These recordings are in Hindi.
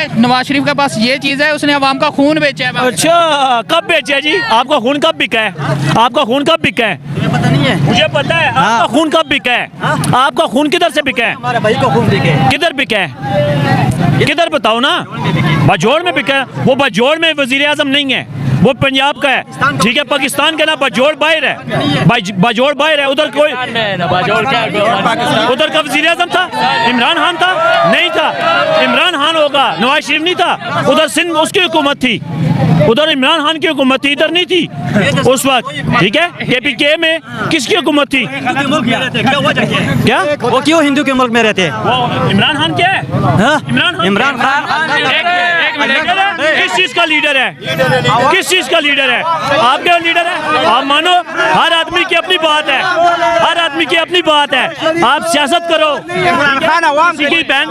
है नवाज शरीफ के पास ये चीज है, उसने अवाम का खून बेचा है। अच्छा, कब बेचा जी? आपका खून कब बिका है? आपका खून कब बिका है? पता नहीं है। मुझे पता है। आपका खून कब बिका है? आपका खून किधर से बिका है? हमारे भाई को खून बिके। किधर बिका है? किधर बताओ ना। बाजोड़ में बिका है। वो बाजोड़ में वजीर आजम नहीं है, वो पंजाब का है, ठीक है। पाकिस्तान का ना, बाजोड़ बाहर है, बाजोड़ बाहर है। उधर कोई उधर का वजीर आजम था? इमरान खान था? नहीं था। इमरान खान होगा, नवाज शरीफ नहीं था। उधर सिंध उसकी हुकूमत थी, उधर इमरान खान की हुकूमत थी, इधर नहीं थी उस वक्त, ठीक है। KPK में किसकी हुकूमत थी? क्या वो क्यों हिंदू के मुल्क में रहते हैं? वो इमरान खान क्या है? इमरान खान किस चीज का लीडर है? किस चीज का लीडर है? आपके लीडर है? आप मानो, हर आदमी की अपनी बात है, हर आदमी की अपनी बात है। आप सियासत करो। की बहन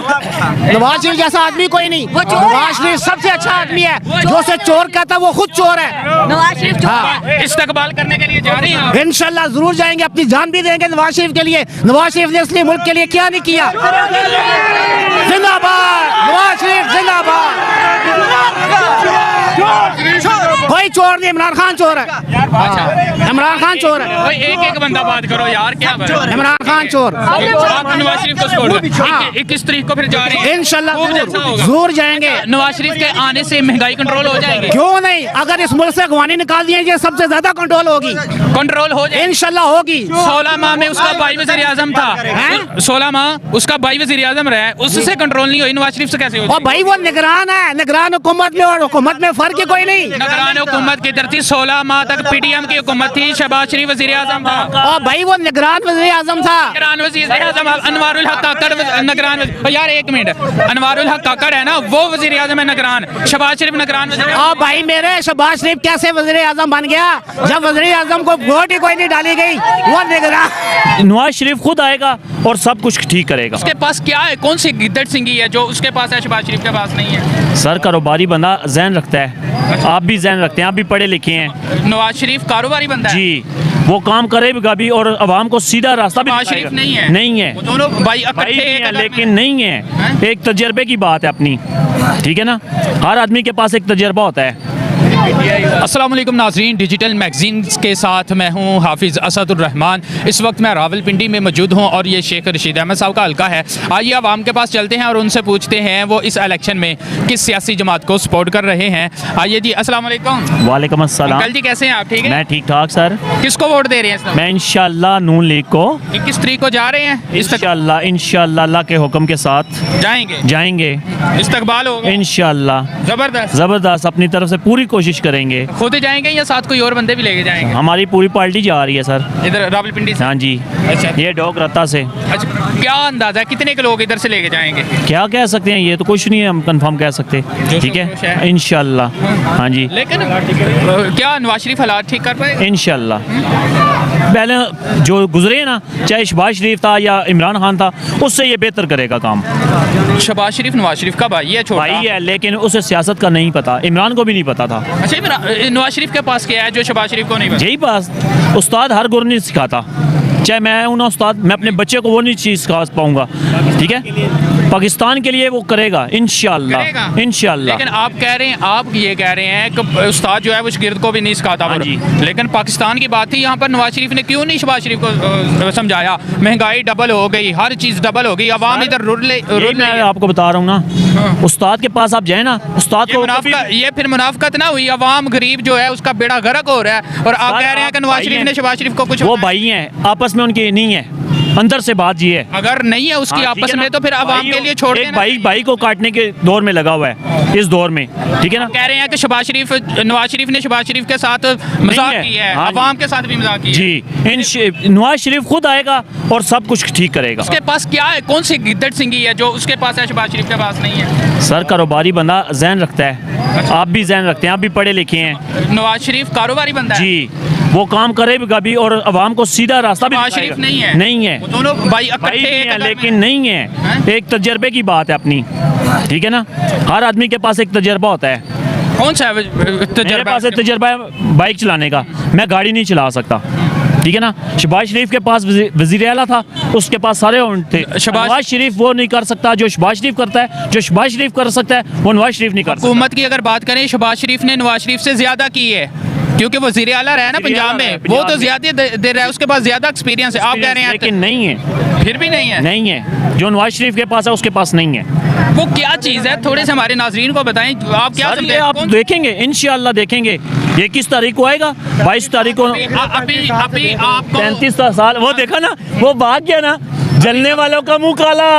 नवाज शरीफ जैसा आदमी कोई नहीं। नवाज शरीफ सबसे अच्छा आदमी है। जो उसे चोर कहता है वो खुद चोर है। नवाज शरीफ हाँ, इस्तकबाल करने के लिए जा रही हैं। इंशाल्लाह जरूर जाएंगे, अपनी जान भी देंगे नवाज शरीफ के लिए। नवाज शरीफ ने इसलिए मुल्क के लिए क्या नहीं किया। जिंदाबाद नवाज शरीफ, जिंदाबाद। कोई चोर नहीं, इमरान खान चोर है। इमरान खान चोर है। एक बंदा बात करो यार, क्या इमरान खान चोर। आप नवाज शरीफ को छोड़ दो। 21 तारीख को फिर जा रहे हैं, इंशाल्लाह जरूर जाएंगे। नवाज शरीफ के आने से महंगाई कंट्रोल हो जाएगी? क्यों नहीं, अगर इस मुल्क से अगवानी निकाल दिए जाए सबसे ज्यादा कंट्रोल होगी, कंट्रोल हो जाएगी इंशाल्लाह होगी। 16 माह में उसका भाई वजीर आजम था, 16 माह उसका भाई वजीर आजम रहा है, उससे कंट्रोल नहीं हुई, नवाज शरीफ से कैसे हो? और भाई वो निगरान है, निगरान हुकूमत में और हुकूमत में फर्क ही कोई नहीं। निगरान हुकूमत की तरफ 16 माह तक PTM की हुकूमत थी, शहबाज शरीफ वजीर आजम था। और भाई वो निगरान वजीर आजम था। निगरान वजीर आजम अनवारुल हक काकड़ निगरान। यार एक मिनट, अनवारुल हक काकड़ है ना, वो वजीर आजम है निगरान, शहबाज शरीफ निगरान। और भाई मेरे शहबाज शरीफ कैसे वजीर आजम बन गया जब वजीर आजम को वोट ही कोई नहीं डाली गई? वो निगरान। नवाज शरीफ खुद आएगा और सब कुछ ठीक करेगा। उसके पास क्या है? कौन सी गिद्दड़ सिंगी है जो उसके पास है, शहबाज शरीफ के पास नहीं है? सर, कारोबारी बंदा जहन रखता है। आप भी जहन रखते हैं, आप भी पढ़े लिखे हैं। नवाज शरीफ कारोबारी बंदा है जी, वो काम करेगा भी और आवाम को सीधा रास्ता भी नवाज शरीफ नहीं है। नहीं है, वो दोनों भाई भाई इकट्ठे हैं, लेकिन नहीं है। एक तजर्बे की बात है अपनी, ठीक है ना। हर आदमी के पास एक तजर्बा होता है। अस्सलाम वालेकुम नाज़रीन, डिजिटल मैगजीन के साथ मैं हूं हाफिज़ असदुर्रहमान। इस वक्त मैं रावलपिंडी में मौजूद हूं और ये शेख रशीद अहमद साहब का हल्का है। आइए आवाम के पास चलते हैं और उनसे पूछते हैं वो इस इलेक्शन में किस सियासी जमात को सपोर्ट कर रहे हैं। आइए जी, अस्सलाम वालेकुम। वालेकुम अस्सलाम। अंकल जी कैसे हैं आप? ठीक है, मैं ठीक ठाक सर। किसको वोट दे रहे हैं इस वक्त? मैं इंशाल्लाह नून लीग को 21 तारीख को जा रहे हैं। इंशाल्लाह अल्लाह के हुक्म के साथ जाएंगे। इस्तकबाल होगा इंशाल्लाह। जबरदस्त। अपनी तरफ से पूरी कोशिश करेंगे। खुद जाएंगे या साथ कोई और बंदे भी लेके जाएंगे? हमारी पूरी पार्टी जा रही है सर, इधर रावलपिंडी से। हाँ जी। अच्छा, ये डोक रत्ता से। अच्छा, क्या अंदाजा है कितने के लोग इधर से लेके जाएंगे? क्या कह सकते हैं, ये तो कुछ नहीं है, हम कंफर्म कह सकते। ठीक है, इंशाल्लाह। हाँ जी, लेकिन क्या नवाज शरीफ हालात ठीक कर पाएगा? इंशाल्लाह। पहले जो गुजरे ना, चाहे शहबाज शरीफ था या इमरान खान था, उससे ये बेहतर करेगा काम। शहबाज शरीफ नवाज शरीफ का भाई है, छोटा भाई है, लेकिन उसे सियासत का नहीं पता। इमरान को भी नहीं पता था। अच्छा, नवाज शरीफ के पास क्या है जो शहबाज शरीफ को नहीं पता? यही पास उस्ताद हर गुर नहीं सिखाता। चाहे मैं हूँ ना उस्ताद, मैं अपने बच्चे को वो नहीं चीज़ सिखा पाऊंगा, ठीक है। पाकिस्तान के लिए वो करेगा इंशाल्लाह। लेकिन आप कह रहे हैं, आप ये कह रहे हैं कि उस्ताद जो है वो गिरद को भी नहीं सिखाता। हाँ जी। लेकिन पाकिस्तान की बात थी, यहाँ पर नवाज शरीफ ने क्यों नहीं शहबाज शरीफ को समझाया? महंगाई डबल हो गई, हर चीज़ डबल हो गई, अवाम इधर मैं आपको बता रहा हूँ ना, उस्ताद के पास आप जाए ना, उस्ताद को ये फिर मुनाफकत ना हुई? अवाम गरीब जो है उसका बेड़ा गर्क हो रहा है और आप कह रहे हैं कि नवाज शरीफ ने शहबाज शरीफ को कुछ। वो भाई हैं, आपस में उनकी नहीं है, अंदर से बात ये है। अगर नहीं है उसकी आपस में तो फिर अवाम के लिए छोड़ देना। भाई को काटने के दौर में लगा हुआ है इस दौर में, ठीक है ना। कह रहे हैं कि नवाज शरीफ ने शहबाज शरीफ के साथ मजाक किया है, अवाम के साथ भी मजाक किया जी। नवाज शरीफ खुद आएगा और सब कुछ ठीक करेगा। उसके पास क्या है? कौन सी गिद्दड़ सिंगी है जो उसके पास है, शहबाज शरीफ के पास नहीं है? सर, कारोबारी बंदा जहन रखता है। आप भी जहन रखते हैं, आप भी पढ़े लिखे हैं। नवाज शरीफ कारोबारी बंदा है जी, वो काम करेगा भी और आवाम को सीधा रास्ता भी नवाज शरीफ नहीं है। नहीं है, वो दोनों भाई भाई हैं, लेकिन नहीं है। एक तजर्बे की बात है अपनी, ठीक है ना। हर आदमी के पास एक तजर्बा होता है। कौन सा मेरे पास एक तजर्बा है बाइक चलाने का, मैं गाड़ी नहीं चला सकता। ठीक है ना। शहबाज शरीफ के पास वजीर आला था, उसके पास सारे थे। शहबाज शरीफ वो नहीं कर सकता जो शहबाज शरीफ करता है, जो शहबाज शरीफ कर सकता है वो नवाज शरीफ नहीं कर सकता। हुकूमत की अगर बात करें, शहबाज शरीफ ने नवाज शरीफ से ज्यादा की है, क्योंकि वजीर आला रहा है ना पंजाब में, वो तो ज्यादा दे रहा है, उसके पास ज्यादा एक्सपीरियंस है। आप कह रहे हैं लेकिन नहीं है, फिर भी नहीं है, नहीं है जो नवाज शरीफ के पास है उसके पास नहीं है। वो क्या चीज़ है, थोड़े से हमारे नाजरीन को बताएं। आप क्या सर, ये आप देखेंगे, इंशाअल्लाह देखेंगे। ये किस तारीख को आएगा? 22 तारीख को। अभी आपको 35 साल वो देखा ना, वो भाग गया ना, जलने वालों का मुंह काला।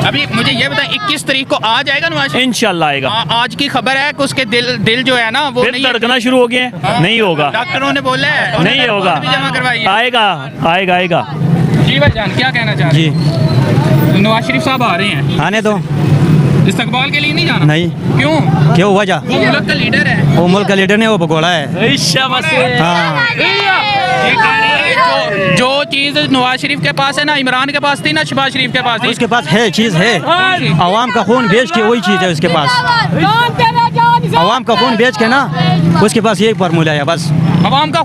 अभी मुझे ये बताएं, 21 तारीख को आ जाएगा नवाज? इंशाअल्लाह आएगा। आज की खबर है कि उसके दिल जो है ना वो फिर नहीं धड़कना शुरू हो गए हैं। नहीं होगा, डॉक्टरों ने बोला है नहीं होगा, जमा करवाइए। आएगा आएगा आएगा। जी भाईजान, क्या कहना चाह रहे हैं? नवाज शरीफ साहब आ रहे हैं, आने दो। इस्तकबाल के लिए नहीं जाना? नहीं। क्यों वजह? वो मुल्क का लीडर है। वो मुल्क का लीडर नहीं, वो भगोड़ा है। हाँ। ये कह रहे हैं जो चीज़ नवाज शरीफ के पास है ना, इमरान के पास थी ना, शहबाज शरीफ के पास थी। उसके पास है, चीज़ है। आवाम का खून बेच के वही चीज़ है उसके पास। आवाम का खून बेच के ना उसके पास यही फार्मूला है बस। अवाम का,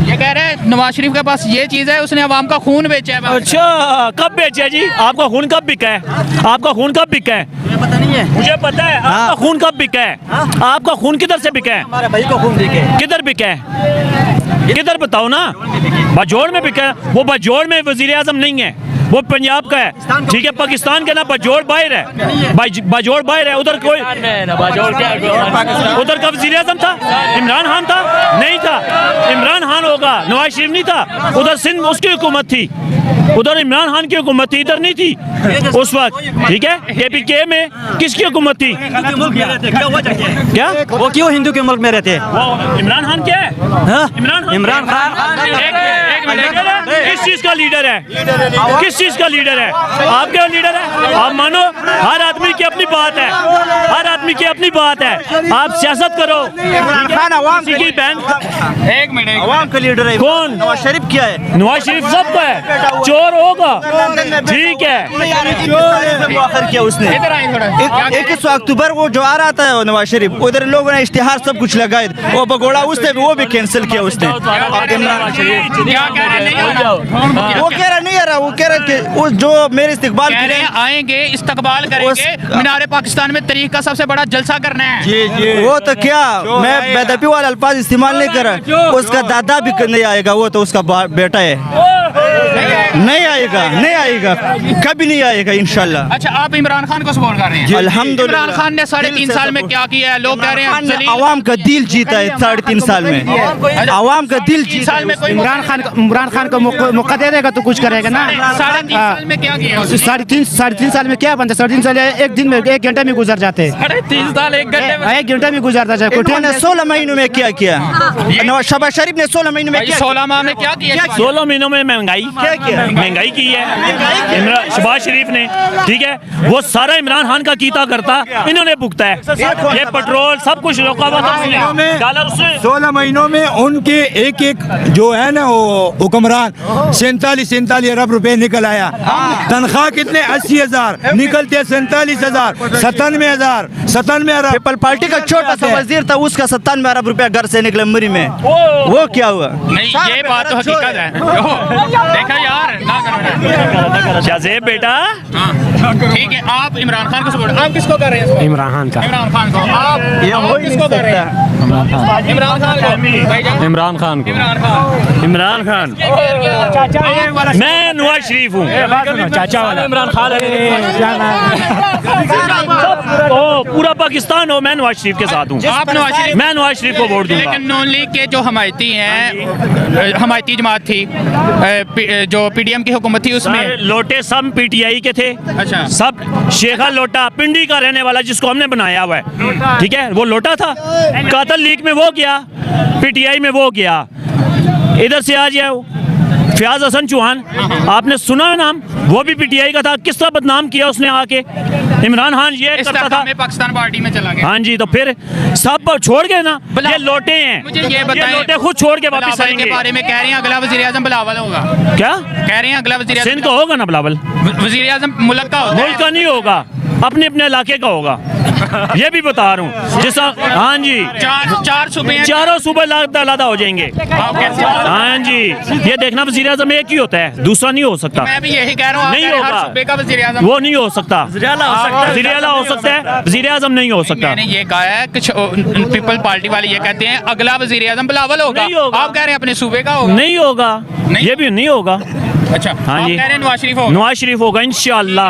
ये कह रहे हैं नवाज शरीफ के पास ये चीज़ है, उसने अवाम का खून बेचा है। अच्छा, कब बेचा है जी? आपका खून कब बिका है? आपका खून कब बिका है? पता नहीं है। मुझे पता है। आपका खून कब बिका है? आपका खून किधर से बिका है? हमारे भाई को खून बिके। किधर बिका है? किधर बताओ ना। बाजोड़ में बिका है। वो बाजोड़ में वजीर आजम नहीं है, वो पंजाब का है, ठीक है। पाकिस्तान का ना, बाजोड़ बाहर है, बाजोड़ बाहर है। उधर कोई उधर का वजीर आजम था? इमरान खान था? नहीं था। इमरान खान होगा, नवाज शरीफ नहीं था। उधर सिंध उसकी हुकूमत थी, उधर इमरान खान की हुकूमत थी, इधर नहीं थी उस वक्त, ठीक है। KPK में किसकी हुकूमत थी? क्या वो क्यों हिंदू के मुल्क में रहते हैं? वो इमरान खान क्या है? इमरान खान एक मिनट, किस चीज का लीडर है? किस चीज का लीडर है? आपका लीडर है? आप मानो, हर आदमी की अपनी बात है, हर आदमी की अपनी बात है। आप सियासत करो। की बहन, एक मिनट, आवाम का लीडर है कौन? नवाज शरीफ क्या है? नवाज शरीफ सबका है, चोर होगा, ठीक है। आखिर किया उसने इधर आए थोड़ा। 21 अक्टूबर वो जो आ रहा था नवाज शरीफ, उधर लोगों ने इश्तिहार सब कुछ लगाए, वो भगोड़ा उसने वो भी कैंसिल किया उसने। क्या कह रहे हैं? वो कह रहा नहीं आ रहा, वो कह रहा कि वो जो मेरे इस्तकबाल कह रहे हैं आएंगे, इस्तकबाल करेंगे, मीनार पाकिस्तान में तारीख का सबसे बड़ा जलसा करना है। जी। वो तो क्या, मैं बेदबी वाले अल्फाज इस्तेमाल नहीं कर रहा। उसका दादा भी नहीं आएगा, वो तो उसका बेटा है। नहीं आएगा, नहीं आएगा, कभी नहीं आएगा इंशाल्लाह। अच्छा, आप इमरान खान को सपोर्ट कर रहे हैं? अल्हम्दुलिल्लाह। इमरान खान ने 3.5 साल में क्या किया है? लोग कह रहे हैं आवाम का दिल जीता है 3.5 साल में। आवाम का दिल 3 साल में कोई इमरान खान को मौका दे देगा तो कुछ करेगा ना। 3.5 साल में क्या किया? 3.5 साल में क्या बनता? 3.5 साल एक दिन में 1 घंटे में गुजर जाते हैं। 3 साल 1 घंटे में, 1 घंटे में गुजरता जाए। उन्होंने 16 महीनों में क्या किया? नवाज शहबाज शरीफ ने 16 महीनों में 16 माह में क्या किया? 16 महीनों में महंगाई क्या किया? महंगाई की है शहबाज शरीफ ने, ठीक है। वो सारा इमरान खान का कीता करता इन्होंने भुगता है। ये पेट्रोल सब कुछ रोका हुआ था उसने, डॉलर उसने। 16 महीनों में उनके एक जो है ना वो हुक्मरान 47 अरब रुपए निकल आया। तनख्वाह कितने? 80,000 निकलते 47,000, 97 अरब। पीपल पार्टी का छोटा सा वजीर था, उसका 97 अरब रुपया घर से निकले मरी में। वो क्या हुआ? नहीं, ये बात तो हकीकत है। देखा यार, ना करो। शाहजेब बेटा, ठीक है, आप इमरान खान को सपोर्ट, आप किसको कर रहे हैं? इमरान खान का। इमरान खान को। आप किसको कर रहे हैं? इमरान खान को। भाईजान, इमरान खान को। इमरान खान। मैं नवाज शरीफ हूँ। चाचा वाला इमरान खान पूरा पाकिस्तान हो, मैं नवाज शरीफ के साथ हूँ। आप नवाज शरीफ? मैं नवाज शरीफ को वोट दूंगा। लेकिन नून लीग के जो हमायती हैं, हमायती जमात थी, जो PDM की हुकूमत थी, उसमें लोटे सब PTI के थे। अच्छा। सब शेखा लोटा पिंडी का रहने वाला जिसको हमने बनाया हुआ है, ठीक है, वो लोटा था। कातल लीग में वो गया, PTI में वो गया। इधर से आ जाओ, फयाज हसन चौहान, आपने सुना है नाम? वो भी PTI का था। किस तरह बदनाम किया उसने आके। इमरान खान ये करता था, में पाकिस्तान पार्टी में चला गया। हाँ जी, तो फिर सब छोड़ गए ना। ये लोटे हैं, मुझे ये बताएं, लोटे खुद छोड़ के वापस बिलावल आएंगे। के बारे में कह रहे हैं अगला वज़ीर आज़म बिलावल होगा। क्या कह रहे हैं? अगला वज़ीर सिंध का होगा ना बिलावल? वज़ीर आज़म मुल्क का होगा। मुल्क का नहीं होगा, अपने अपने इलाके का होगा। ये भी बता रहा हूँ जिस हाँ जी चार सूबे हैं। चारों सूबे लादा हो जाएंगे। आप कैसे बता रहे हैं? हाँ जी ये देखना वजीर आजम एक ही होता है, दूसरा नहीं हो सकता। मैं भी यही कह रहा हूँ, आप नहीं कह रहे हैं हर होगा। सूबे का वजीर आजम। वो नहीं हो सकता। वजीर आला हो सकता है, वजीर आजम नहीं हो सकता। मैंने ये कहा है कुछ पीपल पार्टी वाले ये कहते हैं अगला वजीर आजम बिलावल होगा। नहीं होगा। आप कह रहे हैं अपने सूबे का होगा। नहीं होगा, नहीं? ये भी नहीं होगा। अच्छा हाँ आप जी कह रहे हैं नवाज शरीफ होगा। नवाज शरीफ होगा इंशाअल्लाह।